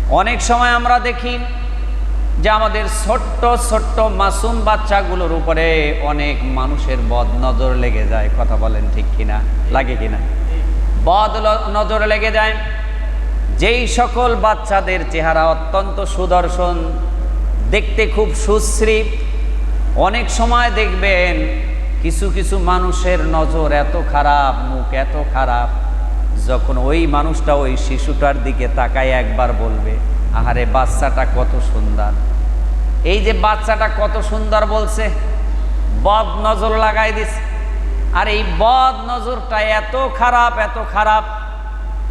অনেক সময় আমরা দেখি যে আমাদের ছোট্ট ছোট্ট মাসুম বাচ্চাগুলোর উপরে অনেক মানুষের বদ নজর লেগে যায়। কথা বলেন ঠিক কিনা? লাগে কিনা? বদ নজর লেগে যায়। যেই সকল বাচ্চাদের চেহারা অত্যন্ত সুদর্শন, দেখতে খুব সুশ্রী, অনেক সময় দেখবেন কিছু কিছু মানুষের নজর এত খারাপ, মুখ এত খারাপ, যখন ওই মানুষটা ওই শিশুটার দিকে তাকায় একবার বলবে, আহারে বাচ্চাটা কত সুন্দর। এই যে বাচ্চাটা কত সুন্দর বলছে, বদ নজর লাগাই দিছে। আর এই বদ নজরটা এত খারাপ, এত খারাপ।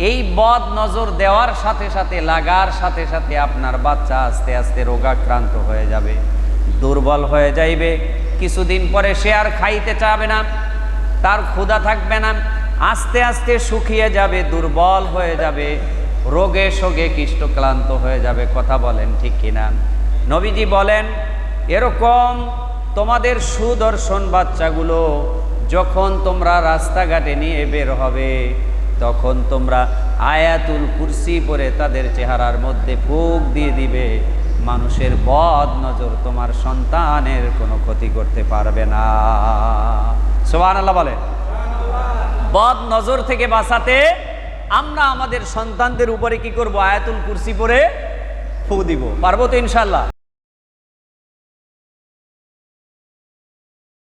এই বদ নজর দেওয়ার সাথে সাথে, লাগার সাথে সাথে আপনার বাচ্চা আস্তে আস্তে রোগাক্রান্ত হয়ে যাবে, দুর্বল হয়ে যাইবে। কিছুদিন পরে সে আর খাইতে চাবে না, তার ক্ষুধা থাকবে না, আস্তে আস্তে শুকিয়ে যাবে, দুর্বল হয়ে যাবে, রোগে শোগে কৃষ্টক্লান্ত হয়ে যাবে। কথা বলেন ঠিক কিনা? নবীজি বলেন, এরকম তোমাদের সুদর্শন বাচ্চাগুলো যখন তোমরা রাস্তাঘাটে নিয়ে বের হবে, তখন তোমরা আয়াতুল কুরসি পড়ে তাদের চেহারার মধ্যে ফুঁক দিয়ে দিবে। মানুষের বদ নজর তোমার সন্তানের কোনো ক্ষতি করতে পারবে না। সুবহানাল্লাহ বলে। বদ নজর থেকে বাঁচাতে আমরা আমাদের সন্তানদের উপরে কি করব? আয়াতুল কুরসি পড়ে ফু দিব। পারবো তো ইনশাআল্লাহ?